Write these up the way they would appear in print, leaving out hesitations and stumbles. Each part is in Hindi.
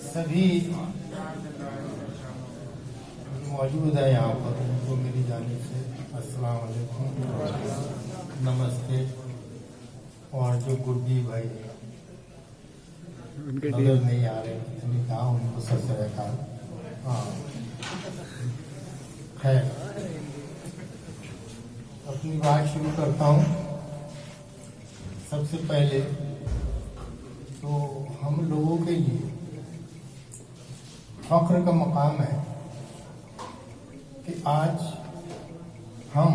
सभी मौजूद है यहाँ पर, उनको मेरी जानिब से अस्सलाम वालेकुम, नमस्ते। और जो गुड्डी भाई नजर नहीं आ रहे, कितनी कहा उनको सत श्री अकाल। हाँ खैर, अपनी बात शुरू करता हूँ। सबसे पहले तो हम लोगों के लिए फख्र का मकाम है कि आज हम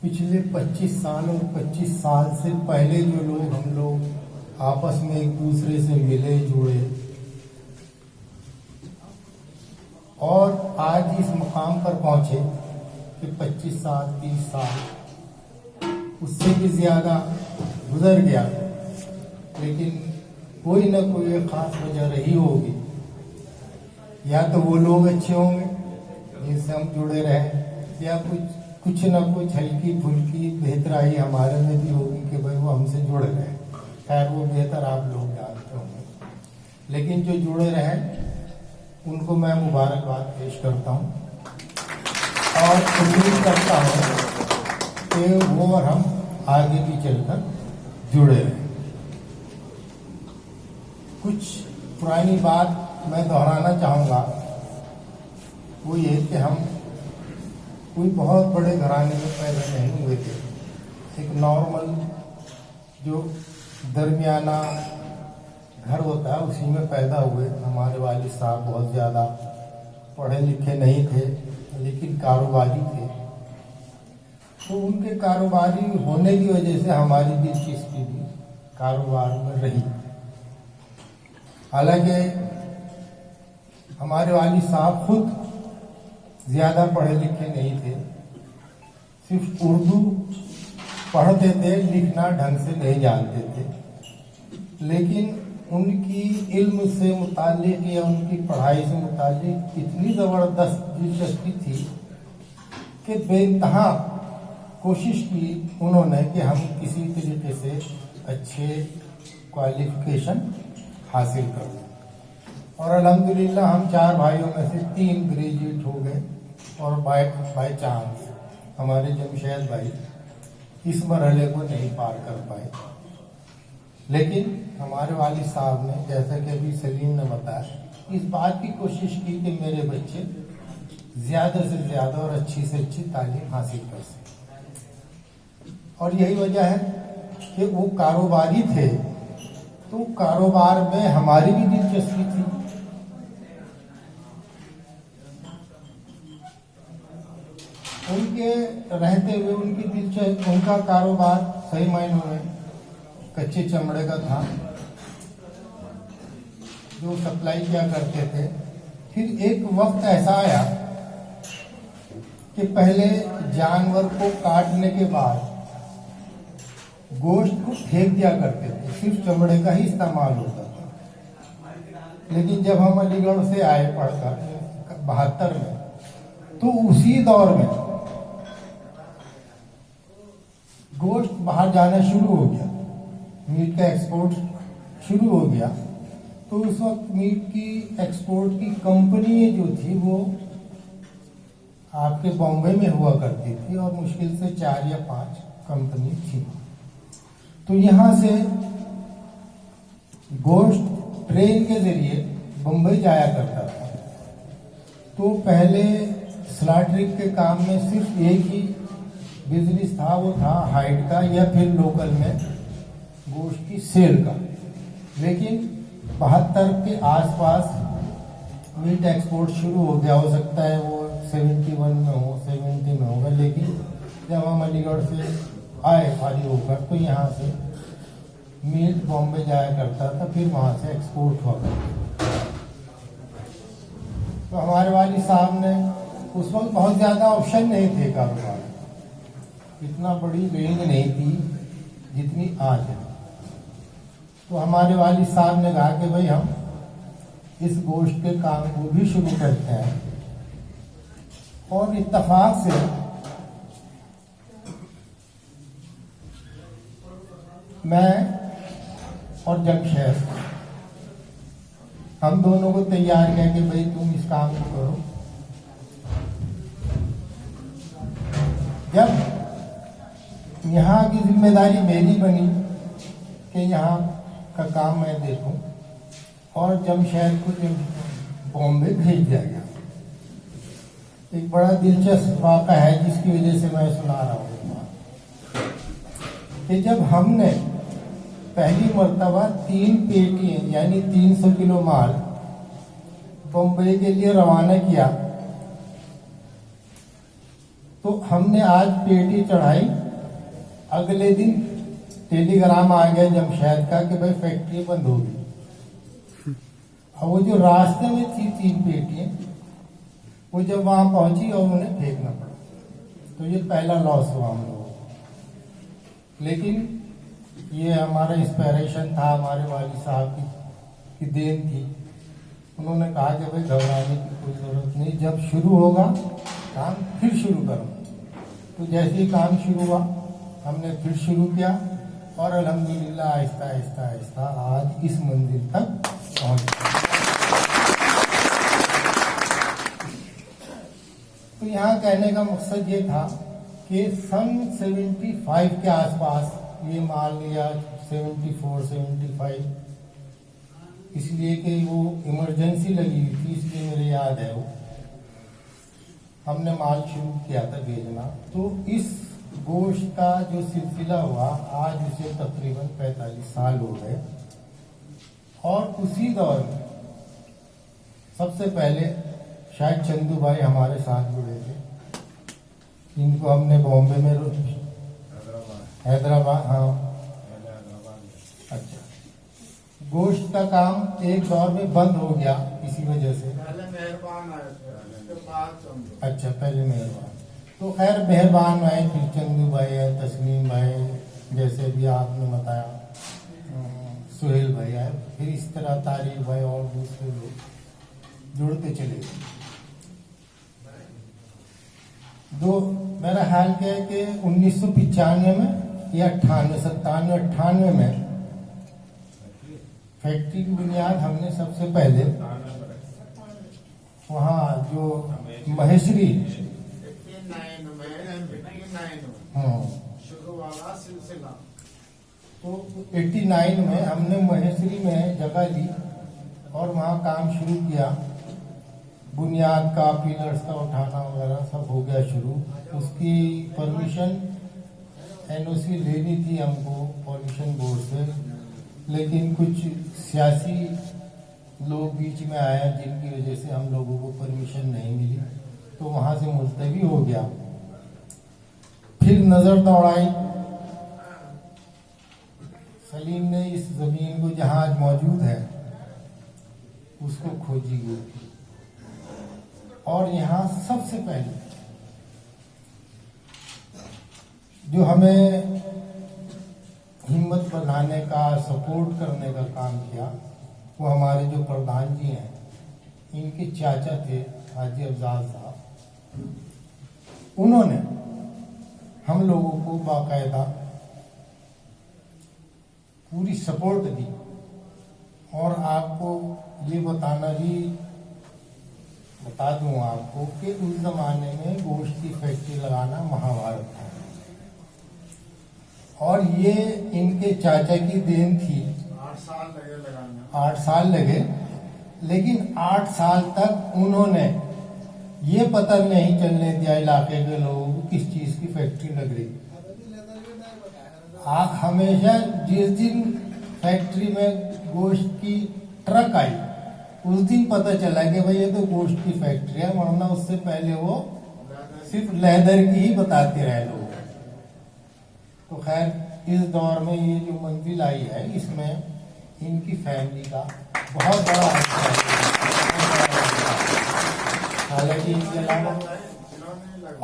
पिछले 25 साल और 25 साल से पहले जो लोग हम लोग आपस में एक दूसरे से मिले जुड़े और आज इस मकाम पर पहुंचे कि 25 साल 30 साल उससे भी ज्यादा गुजर गया, लेकिन कोई ना कोई एक खास वजह रही होगी। या तो वो लोग अच्छे होंगे जिनसे हम जुड़े रहे, या कुछ ना कुछ हल्की फुल्की बेहतराई हमारे में भी होगी कि भाई वो हमसे जुड़े रहे। खैर वो बेहतर आप लोग जानते होंगे, लेकिन जो जुड़े रहे उनको मैं मुबारकबाद पेश करता हूँ और उम्मीद करता हूँ कि वो और हम आगे भी चलकर जुड़े रहें। कुछ पुरानी बात मैं दोहराना चाहूँगा, वो ये कि हम कोई बहुत बड़े घराने में पैदा नहीं हुए थे। एक नॉर्मल जो दरमियाना घर होता है उसी में पैदा हुए। हमारे वालिद साहब बहुत ज़्यादा पढ़े लिखे नहीं थे, लेकिन कारोबारी थे। तो उनके कारोबारी होने की वजह से हमारी दिलचस्पी भी कारोबार में रही। हालांकि हमारे वालिद साहब खुद ज़्यादा पढ़े लिखे नहीं थे, सिर्फ उर्दू पढ़ते थे, लिखना ढंग से नहीं जानते थे। लेकिन उनकी इल्म से मुताल्लिक या उनकी पढ़ाई से मुताल्लिक इतनी ज़बरदस्त दिलचस्पी थी कि बेइंतहा कोशिश की उन्होंने कि हम किसी तरीके से अच्छे क्वालिफिकेशन हासिल कर लें। और अल्हम्दुलिल्लाह हम 4 भाइयों में से 3 ग्रेजुएट हो गए और बाय चांस हमारे जमशेद भाई इस मरहले को नहीं पार कर पाए। लेकिन हमारे वालिद साहब ने, जैसा कि अभी सलीम ने बताया, इस बात की कोशिश की कि मेरे बच्चे ज्यादा से ज्यादा और अच्छी से अच्छी तालीम हासिल कर सकें। और यही वजह है कि वो कारोबारी थे, तो कारोबार में हमारी भी दिलचस्पी थी। उनके रहते हुए उनका कारोबार सही मायनों में कच्चे चमड़े का था, जो सप्लाई किया करते थे। फिर एक वक्त ऐसा आया कि पहले जानवर को काटने के बाद गोश्त को फेंक दिया करते थे, सिर्फ चमड़े का ही इस्तेमाल होता था। लेकिन जब हम अलीगढ़ से आए पढ़कर 72 में, तो उसी दौर में गोश्त बाहर जाना शुरू हो गया, मीट का एक्सपोर्ट शुरू हो गया। तो उस वक्त मीट की एक्सपोर्ट की कंपनी जो थी वो आपके बॉम्बे में हुआ करती थी और मुश्किल से 4 या 5 कंपनी थी। तो यहाँ से गोश्त ट्रेन के जरिए बम्बई जाया करता था। तो पहले स्लॉटरिंग के काम में सिर्फ एक ही बिजनेस था, वो था हाइड का या फिर लोकल में गोश्त की सेल का। लेकिन 72 के आसपास मीट एक्सपोर्ट शुरू हो गया। हो सकता है वो 71 में हो, 70 में होगा। लेकिन जब हम अलीगढ़ से आए फारिग होकर, तो यहाँ से मीट बॉम्बे जाया करता था, फिर वहाँ से एक्सपोर्ट हुआ करता। तो हमारे वालिद साहब ने, उस वक्त बहुत ज़्यादा ऑप्शन नहीं थे कारोबार, इतना बड़ी रेंज नहीं थी जितनी आज है। तो हमारे वालिद साहब ने कहा कि भाई हम इस गोश्त के काम को भी शुरू करते हैं। और इत्तेफाक से मैं और जमशेद, हम दोनों को तैयार किया कि भाई तुम इस काम को करो। जब यहाँ की जिम्मेदारी मेरी बनी कि यहाँ का काम मैं देखूं, और जमशेद को बॉम्बे भेज दिया गया। एक बड़ा दिलचस्प वाक़ा है जिसकी वजह से मैं सुना रहा हूँ कि जब हमने पहली मर्तबा 3 पेटियां यानी 300 किलो माल बम्बई के लिए रवाना किया, तो हमने आज पेटी चढ़ाई, अगले दिन टेलीग्राम आ गया जमशेद का कि भाई फैक्ट्री बंद होगी। और वो जो रास्ते में थी 3 पेटियां, वो जब वहां पहुंची और उन्हें फेंकना पड़ा, तो ये पहला लॉस हुआ हम लोगों को। लेकिन ये हमारा इंस्पिरेशन था, हमारे वालिद साहब की देन थी। उन्होंने कहा कि भाई घबराने की कोई जरूरत नहीं, जब शुरू होगा काम फिर शुरू करो। तो जैसे ही काम शुरू हुआ हमने फिर शुरू किया, और अल्हम्दुलिल्लाह आहिस्ता आहिस्ता आहिस्ता आज इस मंजिल तक पहुंच गए। तो यहाँ कहने का मकसद ये था कि सन 75 के आसपास ये मान लिया, 74 75, इसलिए कि वो इमरजेंसी लगी हुई थी, इसलिए मेरे याद है वो हमने माल शुरू किया था भेजना। तो इस गोश्त का जो सिलसिला हुआ आज उसे तकरीबन 45 साल हो गए। और उसी दौर में सबसे पहले शायद चंदू भाई हमारे साथ जुड़े थे, इनको हमने बॉम्बे में हैदराबाद, हाँ अच्छा, गोश्त का काम एक दौर में बंद हो गया इसी वजह से। पहले मेहरबान आए थे, उसके बाद चंदू। अच्छा, पहले मेहरबान, तो खैर मेहरबान आए, फिर चंदू भाई है, तस्लीम भाई, जैसे भी आपने बताया सुहेल भाई आए, फिर इस तरह तारीफ भाई और दूसरे लोग जुड़ते चले गए। दो मेरा ख्याल क्या है कि 1995 में या 98 में फैक्ट्री की बुनियाद हमने सबसे पहले वहाँ जो महेश्वरी शुरू वाला सिलसिला, तो 89 में हमने महेश्वरी में जगह ली और वहाँ काम शुरू किया। बुनियाद का, पिलर्स का उठाना वगैरह सब हो गया शुरू। उसकी परमिशन एनओसी लेनी थी हमको पॉल्यूशन बोर्ड से, लेकिन कुछ सियासी लोग बीच में आए जिनकी वजह से हम लोगों को परमिशन नहीं मिली, तो वहां से मुलतवी हो गया। फिर नजर दौड़ाई, सलीम ने इस जमीन को जहां आज मौजूद है उसको खोजी गई, और यहाँ सबसे पहले जो हमें हिम्मत बढ़ाने का, सपोर्ट करने का काम किया, वो हमारे जो प्रधान जी हैं, इनके चाचा थे हाजी अफजाल साहब। उन्होंने हम लोगों को बाकायदा पूरी सपोर्ट दी। और आपको ये बता दूं आपको कि उस जमाने में गोश्त की फैक्ट्री लगाना महाभारत था, और ये इनके चाचा की देन थी। 8 साल लगे लगाने। 8 साल लगे, लेकिन 8 साल तक उन्होंने ये पता नहीं चलने दिया इलाके के लोगों को किस चीज की फैक्ट्री लग रही। हमेशा जिस दिन फैक्ट्री में गोश्त की ट्रक आई, उस दिन पता चला कि भाई ये तो गोश्त की फैक्ट्री है, वरना उससे पहले वो सिर्फ लेदर की ही बताते रहे लोग। तो खैर इस दौर में ये जो मंजिल आई है, इसमें इनकी फैमिली का बहुत बड़ा हिस्सा है। हालांकि इनके अलावा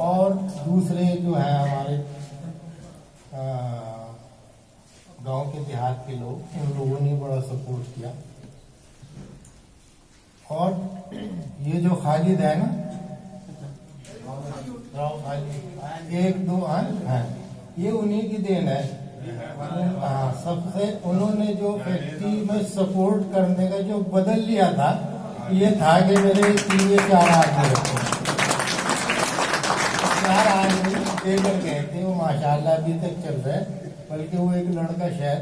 और दूसरे जो है हमारे गांव के देहात के लोग, उन लोगों ने बड़ा सपोर्ट किया। और ये जो खालिद है ना, राव खालिद, 1 2 हैं, ये उन्हीं की देन है। हाँ, सबसे उन्होंने जो फैक्ट्री में सपोर्ट करने का जो बदल लिया था, ये था कि मेरे 3 या 4 आदमी रखे, 4 आदमी देकर गए थे। वो माशाल्लाह अभी तक चल रहा है, बल्कि वो एक लड़का शायद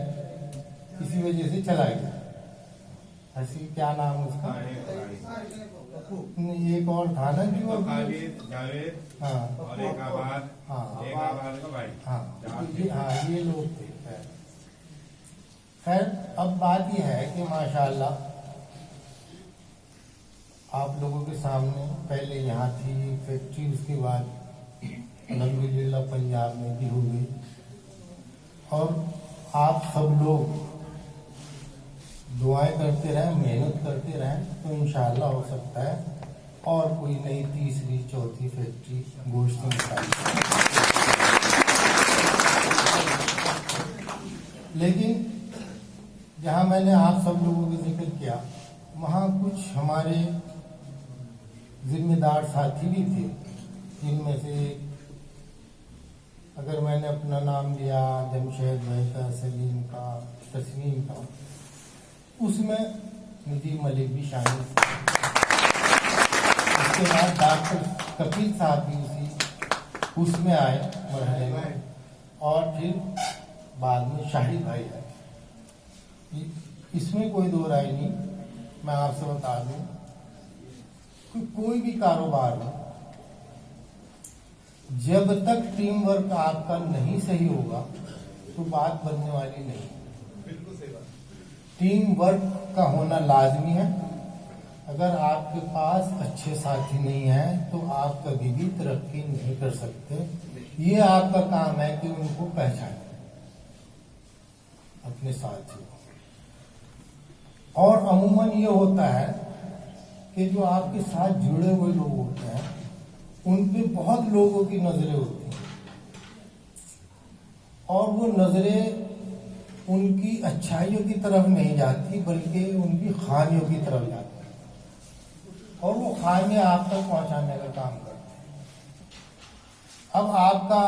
इसी वजह से चला गया। हसी क्या नाम उसका, एक और था ना जो जावेद, हाँ और एक आबाद, हाँ एक आबाद का भाई। हाँ ये लोग थे। खैर अब बात यह है कि माशाल्लाह आप लोगों के सामने पहले यहाँ थी फैक्ट्री, उसके बाद अल्हम्दुलिल्लाह पंजाब में भी हो गई, और आप सब लोग दुआएं करते रहें, मेहनत करते रहें, तो इंशाअल्लाह हो सकता है और कोई नई 3री 4थी फैक्ट्री गोश्त निकाली। लेकिन जहां मैंने आप सब लोगों का जिक्र किया, वहां कुछ हमारे जिम्मेदार साथी भी थे, जिनमें से अगर मैंने अपना नाम लिया जमशेद भाई का, सलीम का, तस्मीम का, उसमें निधि मलिक भी शामिल थे। उसके बाद डॉक्टर कपिल साहब भी उसमें आए मरहले में, और फिर बाद में शाहिद भाई आए। इसमें कोई दो राय नहीं। मैं आपसे बता दूं कि कोई भी कारोबार हो, जब तक टीम वर्क आपका नहीं सही होगा तो बात बनने वाली नहीं। बिल्कुल सही बात। टीम वर्क का होना लाजमी है। अगर आपके पास अच्छे साथी नहीं है तो आप कभी भी तरक्की नहीं कर सकते। ये आपका काम है कि उनको पहचानें, अपने साथियों। और अमूमन ये होता है कि जो आपके साथ जुड़े हुए लोग होते हैं, उन पे बहुत लोगों की नजरें होती हैं, और वो नजरें उनकी अच्छाइयों की तरफ नहीं जाती, बल्कि उनकी खामियों की तरफ जाती है, और वो खामियां आप तक पहुंचाने का काम करते हैं। अब आपका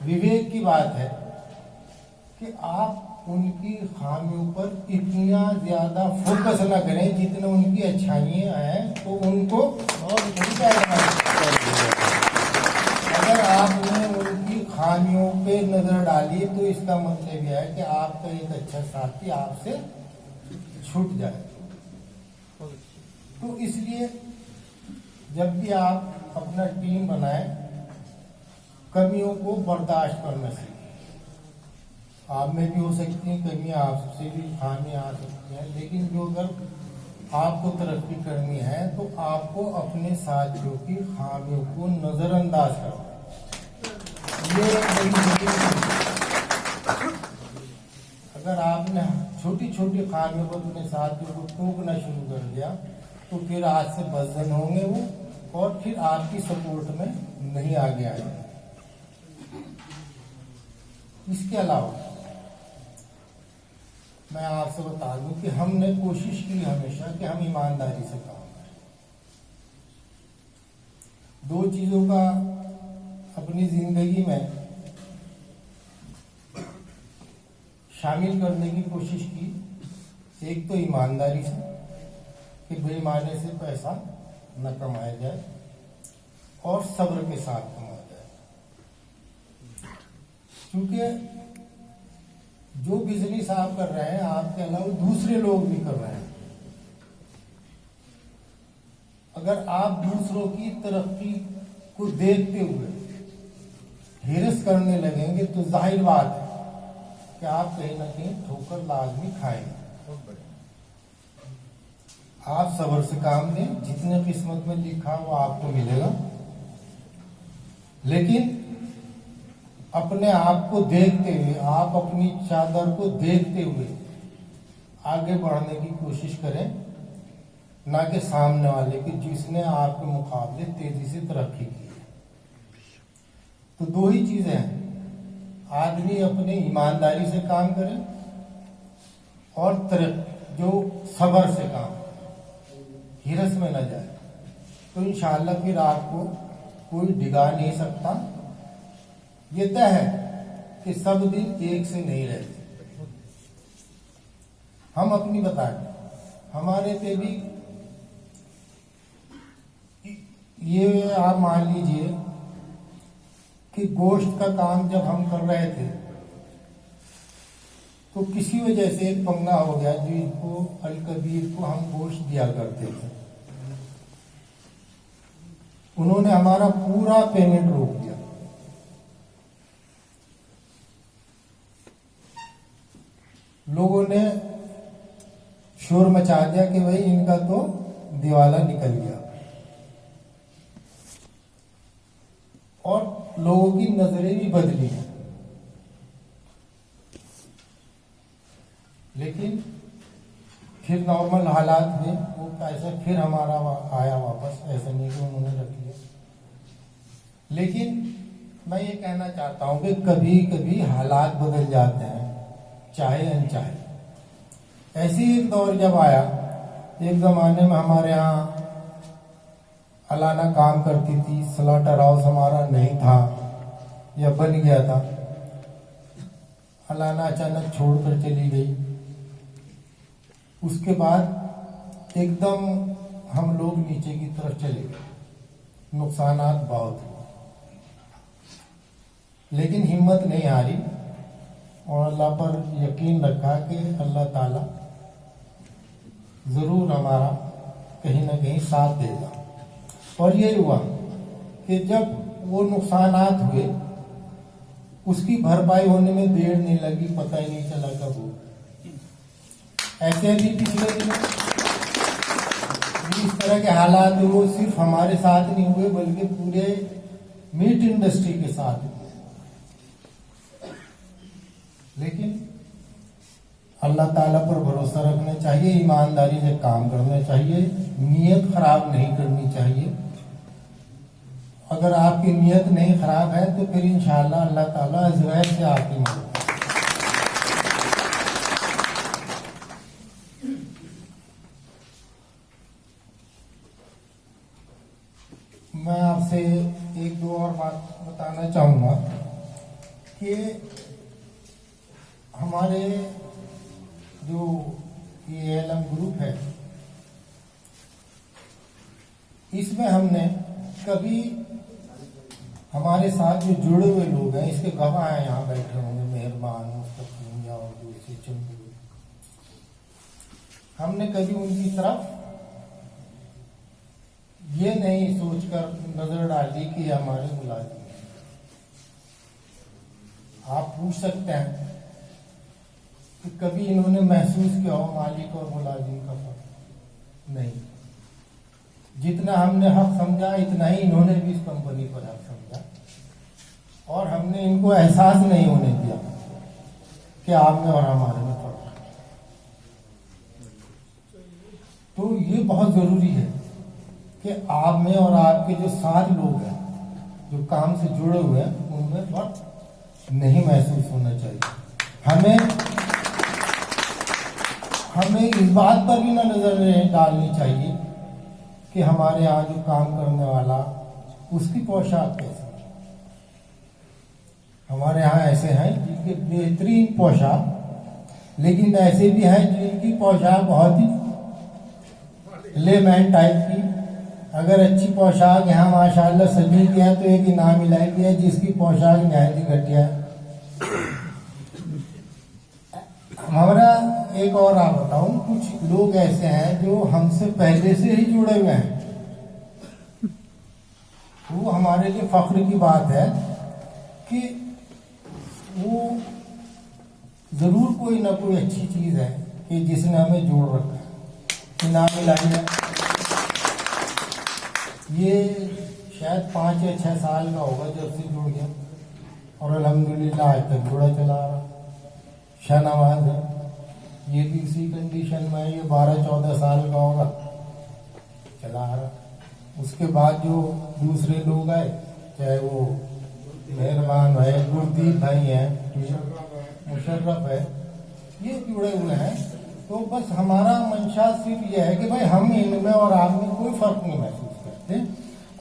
विवेक की बात है कि आप उनकी खामियों पर इतना ज्यादा फोकस न करें जितना उनकी अच्छाइयां हैं, तो उनको और उनका अगर आपने उनकी खामियों पे नजर डाली तो इसका मतलब यह है कि आपका एक अच्छा साथी आपसे छूट जाए। तो इसलिए जब भी आप अपना टीम बनाएं, कमियों को बर्दाश्त करना सीखें। आप में भी हो सकती हैं कमियां, आपसे भी खामियां आ सकती हैं, लेकिन जो अगर आपको तरक्की करनी है तो आपको अपने साथियों की खामियों को नजरअंदाज करना है। ये अगर आपने छोटी छोटी खामियों पर अपने साथियों को टोकना शुरू कर दिया तो फिर आज से बदजन होंगे वो, और फिर आपकी सपोर्ट में नहीं आगे आएंगे। इसके अलावा मैं आपसे बता दूं कि हमने कोशिश की हमेशा कि हम ईमानदारी से काम करें। 2 चीजों का अपनी जिंदगी में शामिल करने की कोशिश की। एक तो ईमानदारी से, कि बेईमानी से पैसा न कमाया जाए, और सब्र के साथ कमाया जाए। क्योंकि जो बिजनेस आप कर रहे हैं, आपके अलावा दूसरे लोग भी कर रहे हैं। अगर आप दूसरों की तरक्की को देखते हुए हिरस करने लगेंगे तो जाहिर बात है कि आप कहीं ना कहीं ठोकर लाजमी खाएंगे। आप सब्र से काम लें, जितने किस्मत में लिखा वो आपको मिलेगा, लेकिन अपने आप को देखते हुए, आप अपनी चादर को देखते हुए आगे बढ़ने की कोशिश करें, ना कि सामने वाले की जिसने आपके मुकाबले तेजी से तरक्की की है। तो 2 ही चीजें हैं, आदमी अपने ईमानदारी से काम करे और जो सब्र से काम, हिरस में न जाए, तो इंशाअल्लाह फिर आपको कोई डिगा नहीं सकता। ये तय है कि सब दिन एक से नहीं रहते। हम अपनी बताएं, हमारे पे भी ये आप मान लीजिए कि गोश्त का काम जब हम कर रहे थे तो किसी वजह से एक पंगा हो गया, जो इनको अलकबीर को हम गोश्त दिया करते थे, उन्होंने हमारा पूरा पेमेंट रोक दिया। लोगों ने शोर मचा दिया कि भाई इनका तो दिवाला निकल गया, और लोगों की नजरें भी बदली हैं। लेकिन फिर नॉर्मल हालात में वो पैसा फिर हमारा आया वापस, ऐसा नहीं कि उन्होंने रख लिया। लेकिन मैं ये कहना चाहता हूं कि कभी कभी हालात बदल जाते हैं, चाहे अनचाहे। ऐसे ही एक दौर जब आया, एक जमाने में हमारे यहाँ अलाना काम करती थी, स्लॉटर हाउस हमारा नहीं था या बन गया था। अलाना अचानक छोड़कर चली गई। उसके बाद एकदम हम लोग नीचे की तरफ चले गए, नुकसानात बहुत हुए, लेकिन हिम्मत नहीं हारी और अल्लाह पर यकीन रखा कि अल्लाह ताला जरूर हमारा कहीं ना कहीं साथ देगा। और ये हुआ कि जब वो नुकसानात हुए, उसकी भरपाई होने में देर नहीं लगी, पता ही नहीं चला कब हो। ऐसे भी पिछले दिनों इस तरह के हालात वो सिर्फ हमारे साथ नहीं हुए, बल्कि पूरे मीट इंडस्ट्री के साथ हुए। लेकिन अल्लाह ताला पर भरोसा रखना चाहिए, ईमानदारी से काम करना चाहिए, नीयत खराब नहीं करनी चाहिए। अगर आपकी नीयत नहीं खराब है तो फिर इंशाअल्लाह अल्लाह ताला अज़गैर से आपकी मदद। मैं आपसे एक दो और बात बताना चाहूंगा कि हमारे जो ये ALM ग्रुप है, इसमें हमने कभी हमारे साथ जो जुड़े हुए लोग हैं, इसके गवाह हैं, यहाँ बैठे होंगे मेहरबान, मुस्तकीम या और दूसरे चंदू, हमने कभी उनकी तरफ ये नहीं सोचकर नजर डाली कि हमारे मुलाजिम हैं। आप पूछ सकते हैं कि कभी इन्होंने महसूस किया हो मालिक और मुलाजिम का फर्क? नहीं। जितना हमने हक समझा, इतना ही इन्होंने भी इस कंपनी पर हक समझा, और हमने इनको एहसास नहीं होने दिया कि आप में और हमारे में फर्क है। तो ये बहुत जरूरी है कि आप में और आपके जो साथ लोग हैं, जो काम से जुड़े हुए हैं, उनमें फर्क नहीं महसूस होना चाहिए। हमें इस बात पर भी ना नजर डालनी चाहिए कि हमारे यहाँ जो काम करने वाला, उसकी पोशाक कैसी है। हमारे यहाँ ऐसे हैं जिनके बेहतरीन पोशाक, लेकिन ऐसे भी हैं जिनकी पोशाक बहुत ही लेमैन टाइप की। अगर अच्छी पोशाक यहाँ माशाल्लाह सभी की है तो एक इनाम मिलाई गया है जिसकी पोशाक नहायत ही घटिया है। हमारा एक और आप बताऊं, कुछ लोग ऐसे हैं जो हमसे पहले से ही जुड़े हुए हैं। वो हमारे लिए फख्र की बात है कि वो जरूर कोई ना कोई अच्छी चीज है कि जिसने हमें जोड़ रखा है, इनाम मिलाई है। ये शायद 5 या 6 साल का होगा जब से जुड़ गया, और अल्हम्दुलिल्लाह आज तक जुड़ा चला रहा। शाहनवाज है, ये भी इसी कंडीशन में, ये 12-14 साल का होगा, चला रहा। उसके बाद जो दूसरे लोग आए, चाहे वो मेहरबान है, गुरदीप भाई हैं, मुशर्रफ है, ये जुड़े हुए हैं। तो बस हमारा मंशा सिर्फ ये है कि भाई हम इनमें और आप में कोई फर्क नहीं महसूस करते,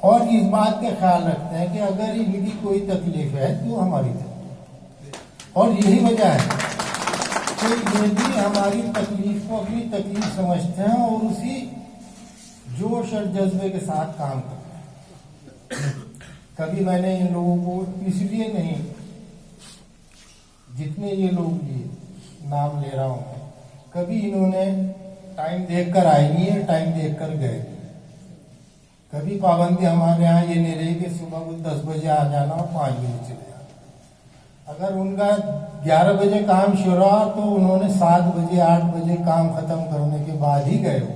और इस बात का ख्याल रखते हैं कि अगर इनकी कोई तकलीफ है तो हमारी तकलीफ। और यही वजह है कि ये भी हमारी तकलीफ को अपनी तकलीफ समझते हैं और उसी जोश और जज्बे के साथ काम करते हैं। कभी मैंने इन लोगों को इसलिए नहीं, जितने ये लोग लिए नाम ले रहा हूं मैं, कभी इन्होंने टाइम देखकर आए नहीं है, टाइम देखकर गए। कभी पाबंदी हमारे यहाँ ये नहीं रही कि सुबह को 10 बजे आ जाना और 5 बजे चले जाना। अगर उनका 11 बजे काम शुरू हुआ तो उन्होंने 7 बजे 8 बजे काम खत्म करने के बाद ही गए हो,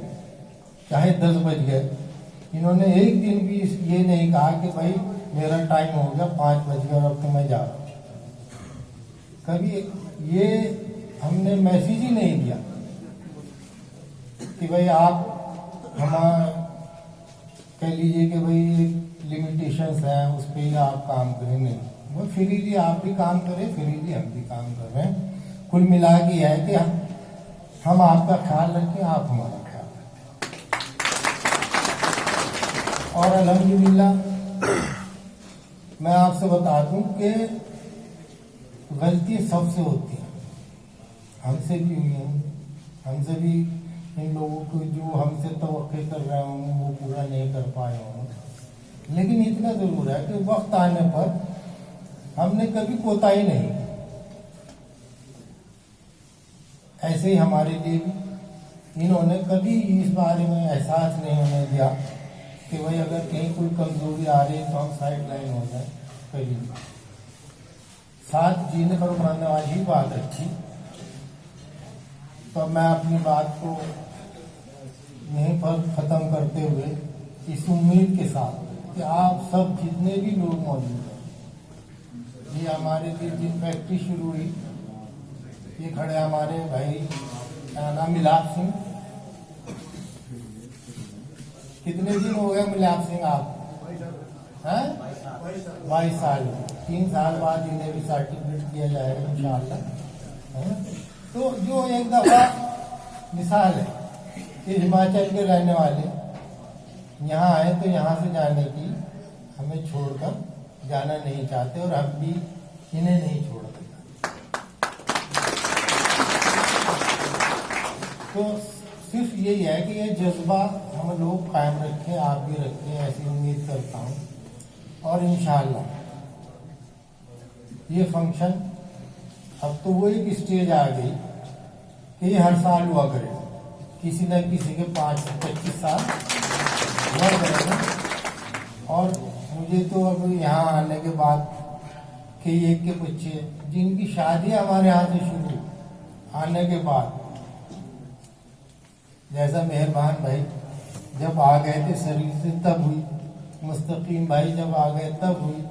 चाहे 10 बज गए। इन्होंने एक दिन भी ये नहीं कहा कि भाई मेरा टाइम हो गया 5 बज गया और अब तो मैं जा रहा हूँ। कभी ये हमने मैसेज ही नहीं दिया कि भाई आप हमारा कह लीजिए कि भाई लिमिटेशंस हैं उस पर ही आप काम करें, नहीं, वो फ्रीली आप भी काम करें, फ्रीली हम भी काम कर रहे हैं। कुल मिला के है कि हम आपका ख्याल रखें, आप हमारा ख्याल रखें। और अल्हम्दुलिल्लाह मैं आपसे बता दूं कि गलती सबसे होती है, हमसे भी हुई है, हमसे भी इन लोगों को जो हमसे तवक्के कर रहे हों वो पूरा नहीं कर पाए हों। लेकिन इतना जरूर है कि वक्त आने पर हमने कभी कोताही नहीं की। ऐसे ही हमारे लिए भी इन्होंने कभी इस बारे में एहसास नहीं होने दिया कि भाई अगर कहीं कोई कमजोरी आ रही है तो हम साइड लाइन हो जाए, कभी नहीं। साथ जीने पर उन्होंने वाली बात रखी। तो मैं अपनी बात को यहीं पर खत्म करते हुए इस उम्मीद के साथ कि आप सब जितने भी लोग मौजूद हैं, ये हमारे लिए जिन फैक्ट्री शुरू हुई, ये खड़े हमारे भाई क्या नाम, मिलाप सिंह। कितने दिन हो गए मिलाप सिंह आप हैं? 22 साल। 3 साल बाद इन्हें भी सर्टिफिकेट दिया जाएगा इंशाअल्लाह। तो जो एक दफा मिसाल है कि हिमाचल के रहने वाले यहाँ आए तो यहाँ से जाने की हमें छोड़कर जाना नहीं चाहते और हम भी इन्हें नहीं छोड़ते। तो सिर्फ यही है कि ये जज्बा हम लोग कायम रखें, आप भी रखें, ऐसी उम्मीद करता हूँ। और इंशाअल्लाह ये फंक्शन अब तो वो एक स्टेज आ गई कि ये हर साल हुआ करे, किसी न किसी के 5 से 25 साल हुआ करेगा। और मुझे तो अब यहाँ आने के बाद कई एक के बच्चे जिनकी शादी हमारे यहाँ से शुरू आने के बाद, जैसा मेहरबान भाई जब आ गए थे शरीर से तब हुई, मुस्तकीम भाई जब आ गए तब हुई,